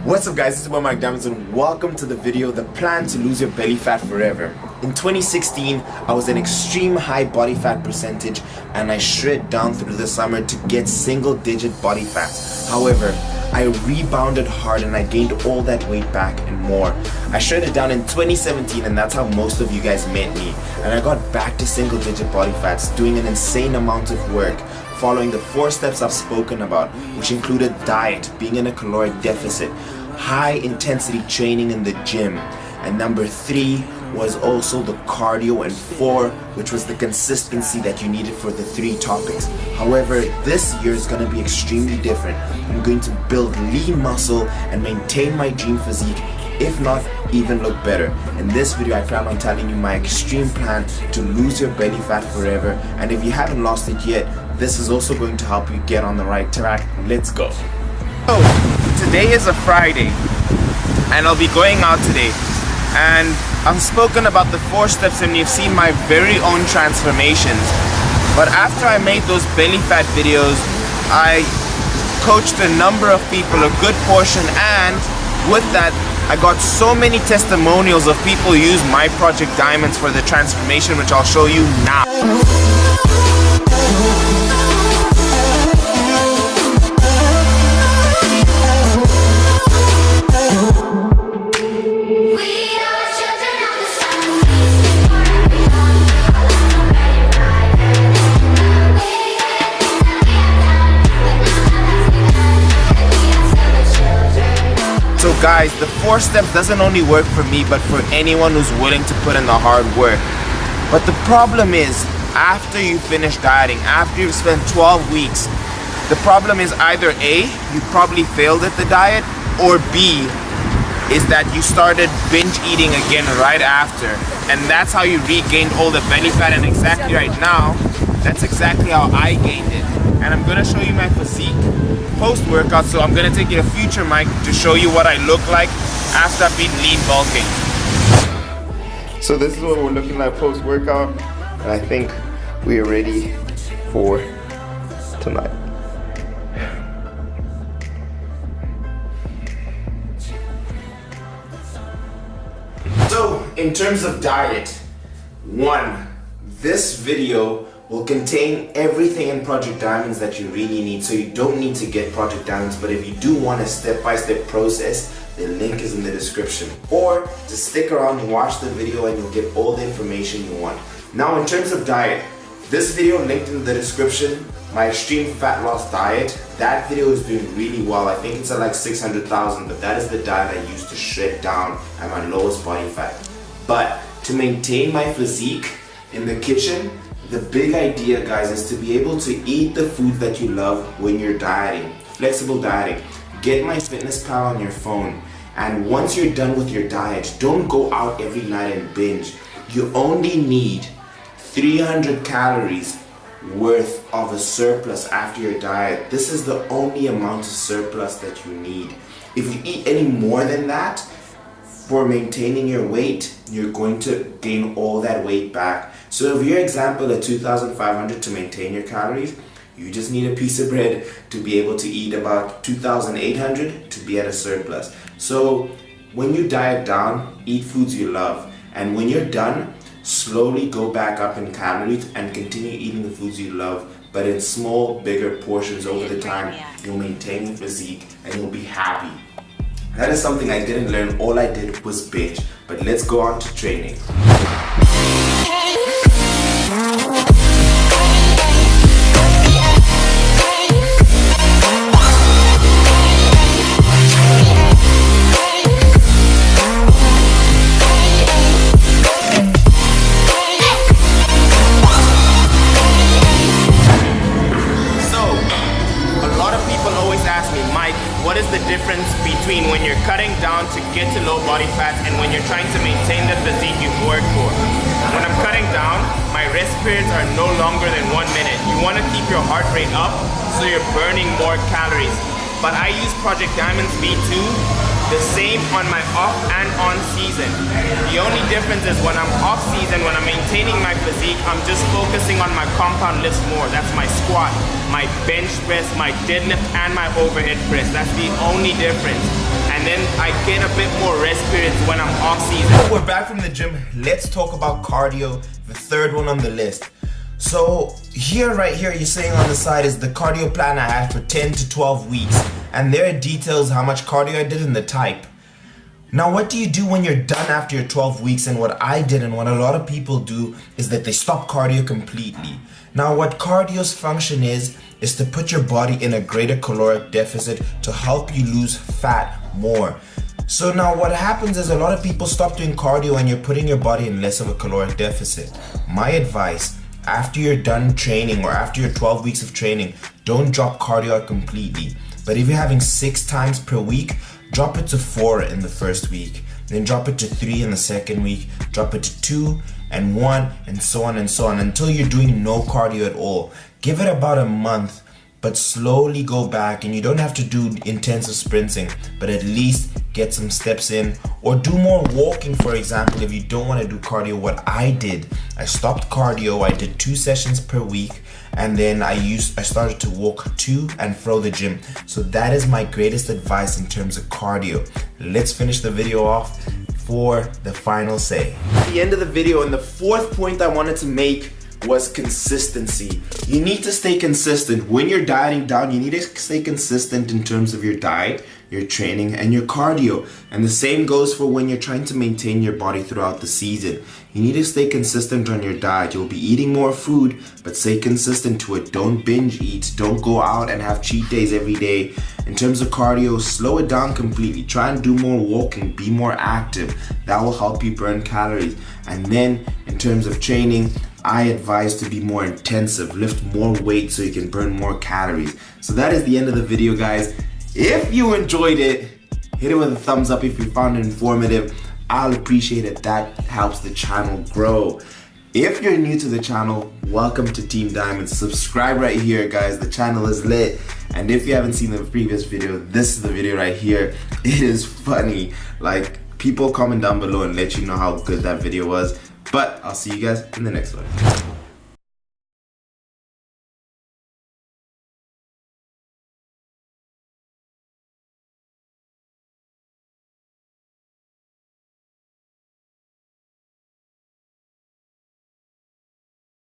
What's up guys, it's your boy Mike Diamonds and welcome to the video, The Plan to Lose Your Belly Fat Forever. In 2016, I was an extreme high body fat percentage and I shred down through the summer to get single-digit body fat. However, I rebounded hard and I gained all that weight back and more. I shredded down in 2017 and that's how most of you guys met me. And I got back to single-digit body fats, doing an insane amount of work, following the 4 steps I've spoken about, which included diet, being in a caloric deficit, high intensity training in the gym, and number 3 was also the cardio, and 4, which was the consistency that you needed for the 3 topics. However, this year is going to be extremely different. I'm going to build lean muscle and maintain my dream physique, if not even look better. In this video I plan on telling you my extreme plan to lose your belly fat forever, and if you haven't lost it yet, this is also going to help you get on the right track. Let's go. So, today is a Friday and I'll be going out today, and I've spoken about the 4 steps and you've seen my very own transformations. But after I made those belly fat videos, I coached a number of people, a good portion, and with that I got so many testimonials of people who use my Project Diamonds for the transformation, which I'll show you now. So guys, the 4 steps doesn't only work for me, but for anyone who's willing to put in the hard work. But the problem is, after you finish dieting, after you've spent 12 weeks, the problem is either A, you probably failed at the diet, or B, is that you started binge eating again right after. And that's how you regained all the belly fat, and exactly right now, that's exactly how I gained it. And I'm gonna show you my physique post-workout, so I'm gonna take you to future mic to show you what I look like after I've been lean bulking. So this is what we're looking like post-workout, and I think we are ready for tonight. So in terms of diet, 1, this video will contain everything in Project Diamonds that you really need, so you don't need to get Project Diamonds, but if you do want a step-by-step process, the link is in the description. Or just stick around and watch the video and you'll get all the information you want. Now in terms of diet, this video linked in the description, my extreme fat loss diet, that video is doing really well. I think it's at like 600,000, but that is the diet I use to shred down at my lowest body fat. But to maintain my physique in the kitchen, the big idea, guys, is to be able to eat the food that you love when you're dieting. Flexible dieting. Get MyFitnessPal on your phone, and once you're done with your diet, don't go out every night and binge. You only need 300 calories worth of a surplus after your diet. This is the only amount of surplus that you need. If you eat any more than that, for maintaining your weight, you're going to gain all that weight back. So if your example at 2,500 to maintain your calories, you just need a piece of bread to be able to eat about 2,800 to be at a surplus. So when you diet down, eat foods you love, and when you're done, slowly go back up in calories and continue eating the foods you love, but in small, bigger portions over the time. You'll maintain your physique and you'll be happy. That is something I didn't learn, all I did was binge. But let's go on to training. What is the difference between when you're cutting down to get to low body fat and when you're trying to maintain the physique you've worked for? When I'm cutting down, my rest periods are no longer than 1 minute. You want to keep your heart rate up so you're burning more calories. But I use Project Diamonds V2 the same on my off and on season. The only difference is when I'm off season, when I'm maintaining my physique, I'm just focusing on my compound lifts more. That's my squat, my bench press, my deadlift, and my overhead press. That's the only difference. and then I get a bit more rest periods when I'm off season. We're back from the gym. Let's talk about cardio, the third one on the list. So here, right here, you're saying on the side is the cardio plan I had for 10 to 12 weeks, and there are details how much cardio I did and the type. Now, what do you do when you're done after your 12 weeks? And what I did and what a lot of people do is that they stop cardio completely. Now, what cardio's function is to put your body in a greater caloric deficit to help you lose fat more. So now what happens is a lot of people stop doing cardio and you're putting your body in less of a caloric deficit. My advice, after you're done training or after your 12 weeks of training, don't drop cardio completely. But if you're having 6 times per week, drop it to 4 in the first week, then drop it to 3 in the second week, drop it to 2 and 1, and so on until you're doing no cardio at all. Give it about a month, but slowly go back, and you don't have to do intensive sprinting, but at least get some steps in, or do more walking, for example, if you don't want to do cardio. What I did, I stopped cardio, I did 2 sessions per week, and then I started to walk to and fro the gym. So that is my greatest advice in terms of cardio. Let's finish the video off for the final say. At the end of the video, and the fourth point I wanted to make was consistency. You need to stay consistent. When you're dieting down, you need to stay consistent in terms of your diet, your training, and your cardio. And the same goes for when you're trying to maintain your body throughout the season. You need to stay consistent on your diet. You'll be eating more food, but stay consistent to it. Don't binge eat. Don't go out and have cheat days every day. In terms of cardio, slow it down completely. Try and do more walking. Be more active. That will help you burn calories. And then in terms of training, I advise to be more intensive, lift more weight so you can burn more calories. So that is the end of the video, guys. If you enjoyed it, hit it with a thumbs up if you found it informative. I'll appreciate it. That helps the channel grow. If you're new to the channel, welcome to Team Diamond. Subscribe right here, guys. The channel is lit. And if you haven't seen the previous video, this is the video right here. It is funny. Like, people comment down below and let you know how good that video was. But I'll see you guys in the next one.